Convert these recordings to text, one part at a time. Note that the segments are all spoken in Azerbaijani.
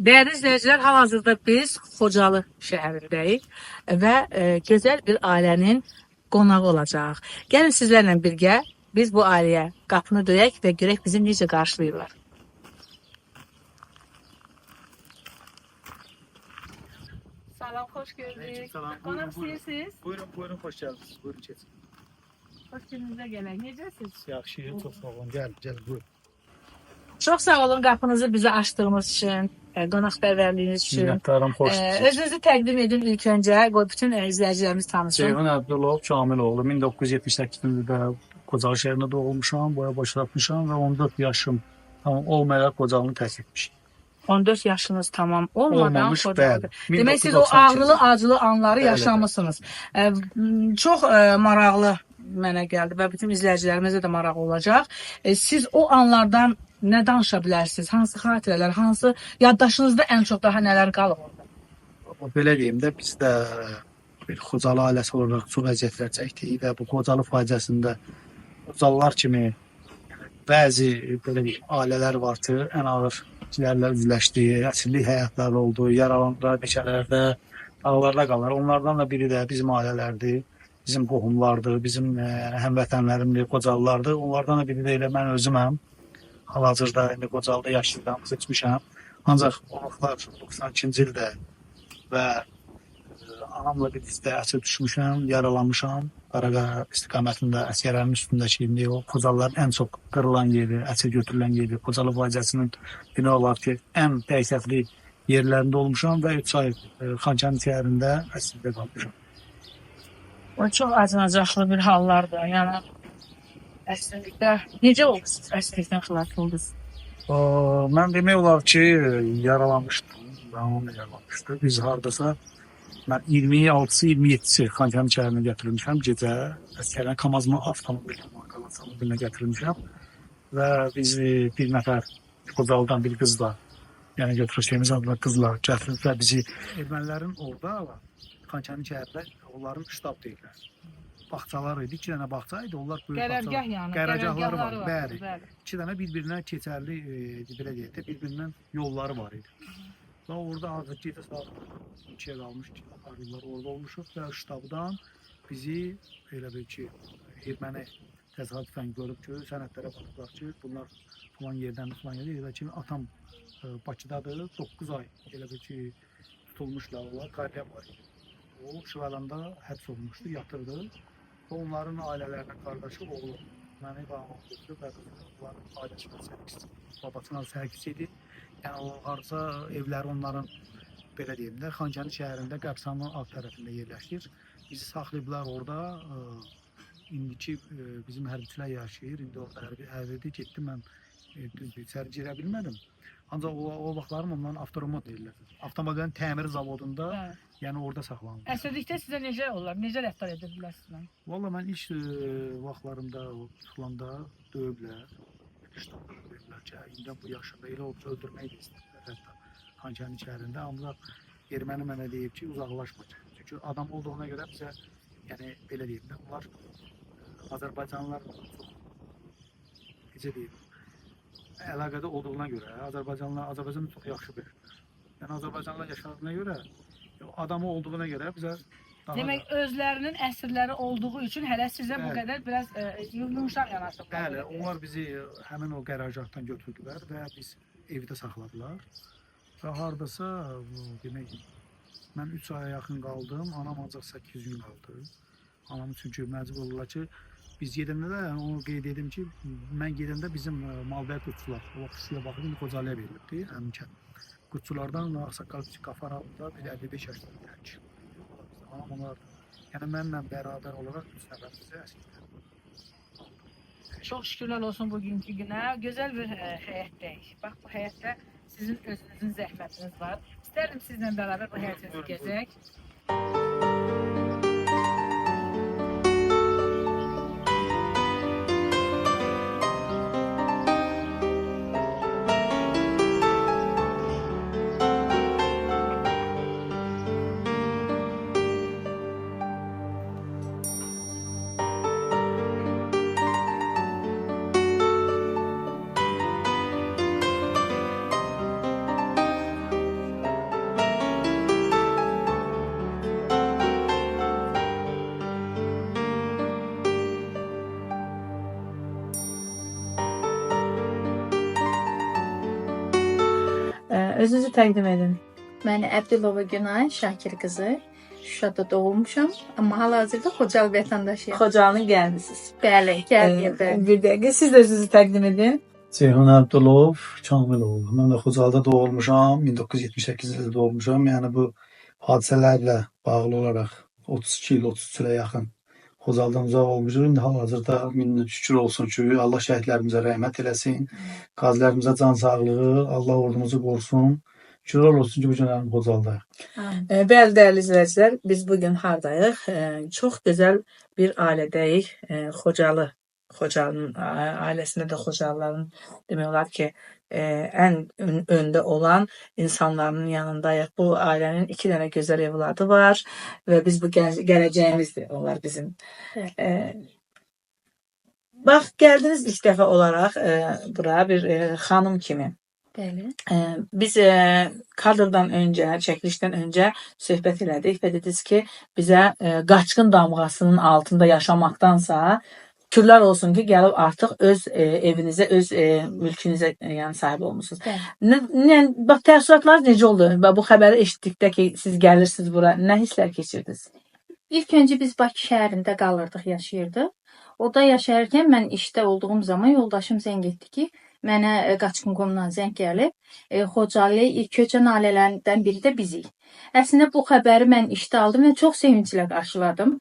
Değerli izleyiciler, hal-hazırda biz Xocalı şəhərindəyik və gözəl bir ailənin qonağı olacaq. Gəlin sizlərlə birgə biz bu ailəyə qapını döyək və görək bizi necə qarşılayırlar. Salam, xoş gördük. Salam. Qonaq istəyirsiniz? Buyurun, hoş geldiniz. Buyurun keçin. Xoş gününüzə gələk. Necəsiniz? Yaxşı, çok sağ olun. Gel, buyurun. Çox sağ olun qapınızı bizə açdığınız üçün, qonaqpərvərliyiniz üçün. Minnətdarım, xoş geldiniz. Özünüzü təqdim edin ilk öncə, qoy bütün izləyicilərimiz tanısın. Ceyhun Abdulov, Kamiloğlu. 1978-ci ildə Qocalı şəhərində doğulmuşam, boya başlatmışam və 14 yaşım tamam olmayaraq Qocalını tərk etmişim. 14 yaşınız tamam olmadan Olmamış, Xocalı. bəli. Demək siz o 1992. ağrılı, acılı anları Bəli, yaşamısınız. Çox maraqlı mənə gəldi və bütün izləyicilərimizə də maraqlı olacaq. Siz o anlardan nə danışa bilərsiniz? Hansı xatirələr, hansı yaddaşınızda ən çox daha nələr qalıb orada? Belə deyim də, biz də bir Xocalı ailəsi olaraq çox əziyyətlər çəkdik və bu Xocalı faciəsində Xocalılar kimi bəzi belə deyim, ailələr var ki, ən ağır cilərlər üzləşdi, əsirlik həyatları oldu, yaralandılar meşələrdə, dağlarda qalır. Onlardan da biri də bizim ailələrdir, bizim qohumlardır, bizim həmvətənlərimdir, Qocalılardır. Onlardan da biri də elə mən özüməm. Hal-hazırda indi Qocalıda yaşayıram, seçmişəm. Ancaq o vaxtlar 92-ci ildə və anamla birlikdə əsir düşmüşəm, yaralanmışam. Qaraqaya istiqamətində əsgərlərin üstündəki indi o Qocalıların ən çox qırılan yeri, əsir götürülən yeri, Qocalı faciəsinin demək olar ki, ən dəhşətli yerlərində olmuşam və 3 ay Xankəndi şəhərində əsirdə qalmışam. O çox acınacaqlı bir hallardır. Yəni əsirlikdə necə oldu siz əsirlikdən xilas oldunuz? Mən demək olar ki, yaralanmışdım. Onunla yaralanmışdı. Biz hardasa mən 26-sı, 27-si Xankəndi şəhərinə gətirilmişəm gecə. Əsgərlərin Kamazma avtomobilinə gətirilmişəm və biz bir nəfər Qocalıdan bir qızla, yəni götürüşdüyümüz adına qızla gətirilmişlər bizi. Ermənilərin orada Xankəndi şəhərdə onların ştab deyirlər. Bağçalar idi, 2 dənə bağça idi. Onlar böyük Qərargah yəni, qərargahları var. var. Bəli. 2 dənə bir-birinə keçərli, belə deyək də, bir-birindən yolları var idi. Və orada hazır gecə saat 2-yə qalmış ki, arılar orada olmuşuq və ştabdan bizi elə bil ki, erməni təsadüfən görüb ki, sənədlərə baxıblar ki, bunlar falan yerdən falan yerdə. Elə ki, atam Bakıdadır, 9 ay elə bil ki, tutulmuşlar, onlar qayda var idi. O Şıvalanda həbs olunmuşdu, yatırdı. Və onların ailələrinin qardaşı oğlu məni bağlamışdı və onların ailəsinə sərgisi, babasına sərgisi idi. Yəni o harca evləri onların, belə deyim də, Xankəndi şəhərində Qəbsanın alt tərəfində yerləşir. Bizi saxlayıblar orada, indiki bizim hərbçilər yaşayır, indi orada hərbidir, getdim mən düzdür, içəri girə bilmədim. Ancaq o vaxtlarım onların avtoromot deyirlər. Avtomobilin təmir zavodunda, yəni orada saxlanılır. Əsirlikdə sizə necə olar? Necə rəftar edirdilər sizlə? Valla mən ilk vaxtlarımda tutulanda döyüblər. Döyüblər ki, indi bu yaşında elə olsa öldürmək də istədilər hətta Xankəndi şəhərində. Ancaq erməni mənə deyib ki, uzaqlaşma. Çünki adam olduğuna görə bizə, yəni belə deyim də, onlar Azərbaycanlılar çox, necə deyim, əlaqədə olduğuna görə, Azərbaycanı çox yaxşı bilir. Yəni Azərbaycanla yaşadığına görə, adamı olduğuna görə bizə daha demək özlərinin əsirləri olduğu üçün hələ sizə bu qədər biraz yumuşaq yanaşıblar. Bəli, onlar bizi həmin o qərargahdan götürdülər və biz evdə saxladılar. Və hardasa demək mən 3 aya yaxın qaldım, anam ancaq 8 gün qaldı. Anam çünki məcbur oldular ki, biz gedəndə də onu qeyd edim ki, mən gedəndə bizim Malbəyət qutçular, o xüsusilə baxıb, indi Qocalıya verilibdi, həmkən. Qutçulardan Ağsaqqal Qafar adında bir 55 yaşında bir kişi. Anam onlar, yəni mənimlə bərabər olaraq 3 nəfər bizə əsirlər. Çox şükürlər olsun bugünkü günə. Gözəl bir həyətdəyik. Bax, bu həyətdə sizin özünüzün zəhmətiniz var. İstərdim sizlə bərabər bu həyətinizi gəzək. Özünüzü təqdim edin. Mən Əbdülova Günay Şakir qızı. Şuşada doğulmuşam, amma hal-hazırda Xocalı vətəndaşıyam. Xocalının gəlmisiniz. Bəli, gəldim. Bir dəqiqə siz də özünüzü təqdim edin. Ceyhun Abdulov, Kamilov. Mən də Xocalıda doğulmuşam, 1978 ildə doğulmuşam. Yəni bu hadisələrlə bağlı olaraq 32 il, 33 ilə yaxın Xocalıdan uzaq olmuşuq. İndi hal-hazırda minnet şükür olsun ki, Allah şəhidlərimizə rəhmət eləsin. Qazilərimizə can sağlığı, Allah ordumuzu qorusun. Şükürlər olsun ki, bu günlərim Xocalıdayıq. Bəli, dəyərli izləyicilər, biz bugün hardayıq? Çox gözəl bir ailədəyik. Xocalının ailəsində də Xocalıların demək olar ki, ən öndə olan insanların yanındayıq. Bu ailənin 2 dənə gözəl evladı var və biz bu gələcəyimizdir. Onlar bizim. Bax, gəldiniz ilk dəfə olaraq bura bir xanım kimi. Bəli. Biz kadrdan öncə, çəkilişdən öncə söhbət elədik və dediniz ki, bizə qaçqın damğasının altında yaşamaqdansa şükürlər olsun ki, gəlib artıq öz evinizə, öz mülkünüzə yəni sahib olmusunuz. Bax, təəssüratlar necə oldu? Bu xəbəri eşitdikdə ki, siz gəlirsiniz bura, nə hisslər keçirdiniz? İlk öncə biz Bakı şəhərində qalırdıq, yaşayırdıq. Orada yaşayarkən mən işdə olduğum zaman yoldaşım zəng etdi ki, mənə qaçqın qonundan zəng gəlib. Xocalı ilk köçən ailələrdən biri də bizik. Əslində bu xəbəri mən işdə aldım və çox sevinclə qarşıladım.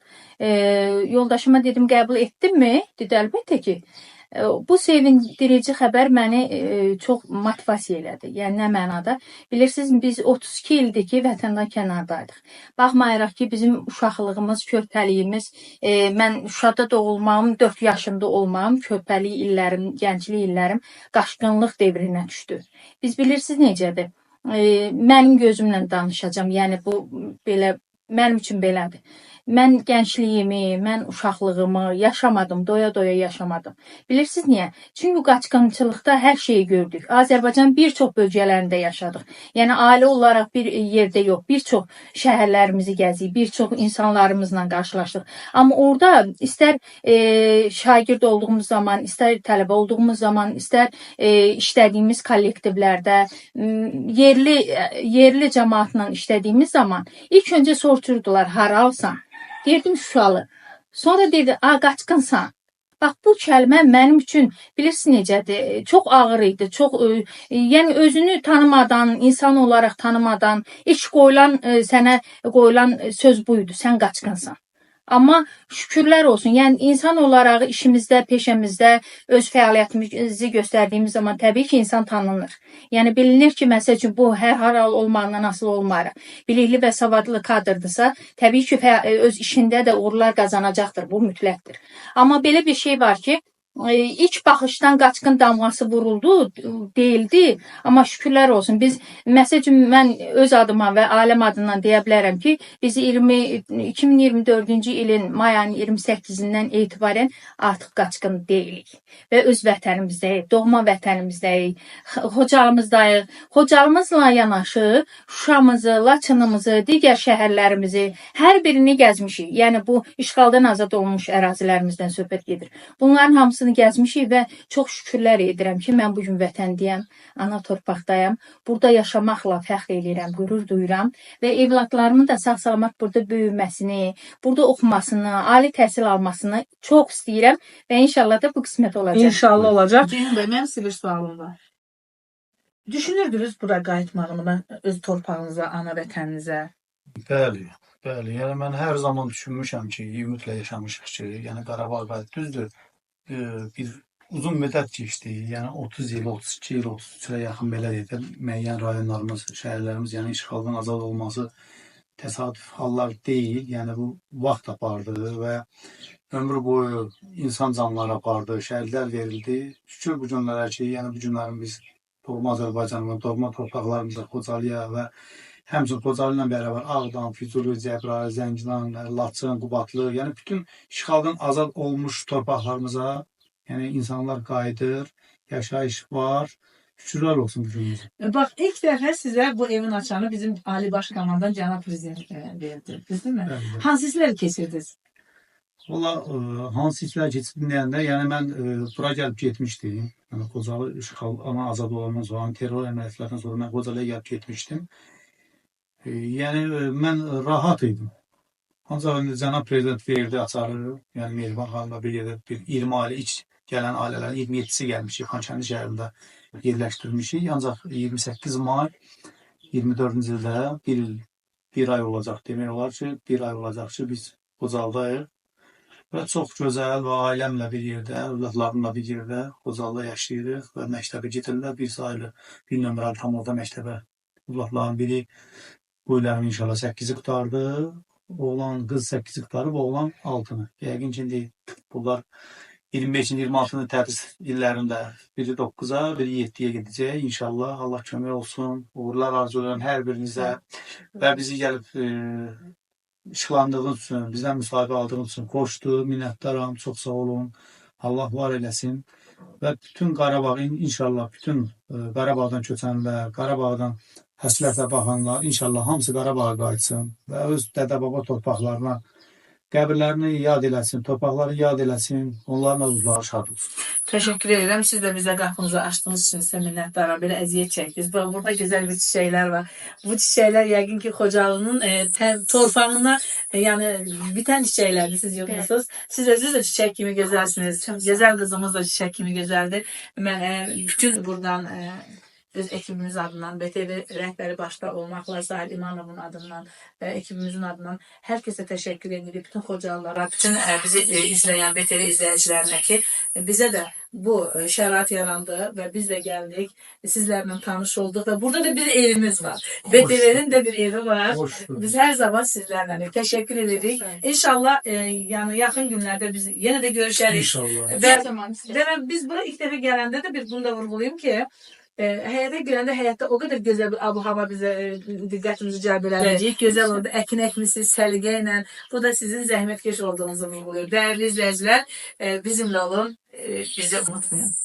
Yoldaşıma dedim, qəbul etdinmi? Dedi, əlbəttə ki. Bu sevindirici xəbər məni çox motivasiya elədi. Yəni nə mənada? Bilirsiniz, biz 32 ildir ki, vətəndan kənardaydıq. Baxmayaraq ki, bizim uşaqlığımız, körpəliyimiz, mən Şuşada doğulmağım, 4 yaşında olmağım, körpəlik illərim, gənclik illərim qaçqınlıq devrinə düşdü. Biz bilirsiniz necədir? Mənim gözümlə danışacağam. Yəni bu belə mənim üçün belədir. Mən gəncliyimi, mən uşaqlığımı yaşamadım, doya-doya yaşamadım. Bilirsiniz niyə? Çünki qaçqınçılıqda hər şeyi gördük. Azərbaycan bir çox bölgələrində yaşadıq. Yəni ailə olaraq bir yerdə yox, bir çox şəhərlərimizi gəzik, bir çox insanlarımızla qarşılaşdıq. Amma orada istər şagird olduğumuz zaman, istər tələbə olduğumuz zaman, istər işlədiyimiz kollektivlərdə, yerli cəmaatla işlədiyimiz zaman ilk öncə soruşurdular, haralsan? Deyirdim Şuşalı. Sonra dedi, qaçqınsan. Bax, bu kəlmə mənim üçün bilirsiniz necədir? Çox ağır idi. Çox, yəni özünü tanımadan, insan olaraq tanımadan, ilk sənə qoyulan söz buydu. Sən qaçqınsan. Amma şükürlər olsun. Yəni insan olaraq işimizdə, peşəmizdə öz fəaliyyətimizi göstərdiyimiz zaman təbii ki, insan tanınır. Yəni bilinir ki, məsəl üçün bu hər haral olmağından asılı olmayaraq, bilikli və savadlı kadrdırsa, təbii ki, öz işində də uğurlar qazanacaqdır. Bu mütləqdir. Amma belə bir şey var ki, ilk baxışdan qaçqın damğası vuruldu, deyildi. Amma şükürlər olsun. Biz, məsəl üçün, mən öz adıma və aləm adından deyə bilərəm ki, biz 2024-cü ilin may ayının 28-dən etibarən artıq qaçqın deyilik. Və öz vətənimizdəyik, doğma vətənimizdəyik, Xocalımızdayıq. Xocalımızla yanaşı Şuşamızı, Laçınımızı, digər şəhərlərimizi, hər birini gəzmişik. Yəni bu işğaldan azad olmuş ərazilərimizdən söhbət gedir. Bunların hamısını gəzmişik və çox şükürlər edirəm ki, mən bugün vətəndəyəm, ana torpaqdayam. Burada yaşamaqla fəxr edirəm, qürur duyuram və evladlarımın da sağ-salamat burada böyüməsini, burada oxumasını, ali təhsil almasını çox istəyirəm və inşallah da bu qismət olacaq. İnşallah olacaq. Ceyhun bəy, mənim sizə bir sualım var. Düşünürdünüz bura qayıtmağını, öz torpağınıza, ana vətəninizə? Bəli. Yəni mən hər zaman düşünmüşəm ki, ümidlə yaşamışıq ki, yəni Qarabağ qayıt düzdür. Bir uzun müddət keçdi. Yəni 30 il, 32 il, 33 ilə yaxın belə deyək, müəyyən rayonlarımız, şəhərlərimiz, yəni işğaldan azad olması təsadüf hallar deyil. Yəni bu vaxt apardı və ömrü boyu insan canları apardı, şəhidlər verildi. Şükür bu günlərə ki, yəni bu günlərin biz doğma Azərbaycanımıza, doğma torpaqlarımıza, Xocalıya və həmçinin Xocalı ilə bərabər Ağdam, Füzuli, Cəbrayıl, Zəngilan, Laçın, Qubadlı, yəni bütün işğaldan azad olmuş torpaqlarımıza yəni insanlar qayıdır, yaşayış var. Şükürlər olsun bu günümüzə. Bax, ilk dəfə sizə bu evin açanı bizim Ali Baş Komandan cənab prezident verdi, düzdürmü? Hansı hissləri keçirdiniz? Valla hansı hisslər keçib dinləyəndə, yəni mən bura gəlib getmişdim. Yəni Xocalı işğal ana azad olandan sonra, terror əməliyyatlarından sonra mən Xocalıya gəlib getmişdim. Yəni mən rahat idim. Ancaq indi cənab prezident verdi açarı, yəni Mehriban xanımla bir yerdə bir 20 ailə iç gələn ailələrin 27-si gəlmişik Xankəndi şəhərində yerləşdirilmişik. Ancaq 28 may 24-cü ildə bir ay olacaq demək olar ki, bir ay olacaq ki, biz Xocaldayıq. Və çox gözəl və ailəmlə bir yerdə, övladlarımla bir yerdə Xocalıda yaşayırıq və məktəbə gedirlər. Bir sayılı, bir nömrəli tam orta məktəbə övladların biri bu illərin inşallah 8-i qutardı. Oğlan, qız 8-i qutarıb, oğlan 6-nı. Yəqin ki, indi bunlar 25-ci, 26-cı tədris illərində biri 9-a, biri 7-yə gedəcək. İnşallah Allah kömək olsun. Uğurlar arzulayıram hər birinizə və bizi gəlib işıqlandığınız üçün, bizdən müsahibə aldığınız üçün xoşdur, minnətdaram, çox sağ olun. Allah var eləsin. Və bütün Qarabağın, inşallah bütün Qarabağdan köçənlər, Qarabağdan həsrətlə baxanlar, inşallah hamısı Qarabağa qayıtsın və öz dədə-baba torpaqlarına qəbirlərini yad eləsin, torpaqları yad eləsin, onların ruhları şad olsun. Təşəkkür edirəm. Siz də bizə qapınızı açdığınız üçün sizə minnətdaram. Belə əziyyət çəkdiniz. Bax, burada gözəl bir çiçəklər var. Bu çiçəklər yəqin ki, Xocalının torpağına yəni bitən çiçəklərdir. Siz yığmısınız. Siz özünüz də çiçək kimi gözəlsiniz. Gözəl qızımız da çiçək kimi gözəldir. Mən bütün buradan öz ekibimiz adından, BTV rəhbəri başda olmaqla, Zahid İmanovun adından və ekibimizin adından hər kəsə təşəkkür edirik. Bütün Xocalılara, bütün bizi izləyən BTV izləyicilərinə ki, bizə də bu şərait yarandı və biz də gəldik, sizlərlə tanış olduq və burada da bir evimiz var. BTV'nin də bir evi var. Hoşdur. Biz hər zaman sizlərlə təşəkkür edirik. İnşallah yəni yaxın günlərdə biz yenə də görüşərik. İnşallah. Və biz bura ilk dəfə gələndə də bir bunu da vurğulayım ki, həyata girəndə həyatda o qədər gözəl bir abu-hava bizə diqqətimizi cəlb elədi. Gözəl oldu. Əkin əkmisiniz səliqə ilə. Bu da sizin zəhmətkeş olduğunuzu vurğulayır. Dəyərli izləyicilər, bizimlə olun. Bizi unutmayın.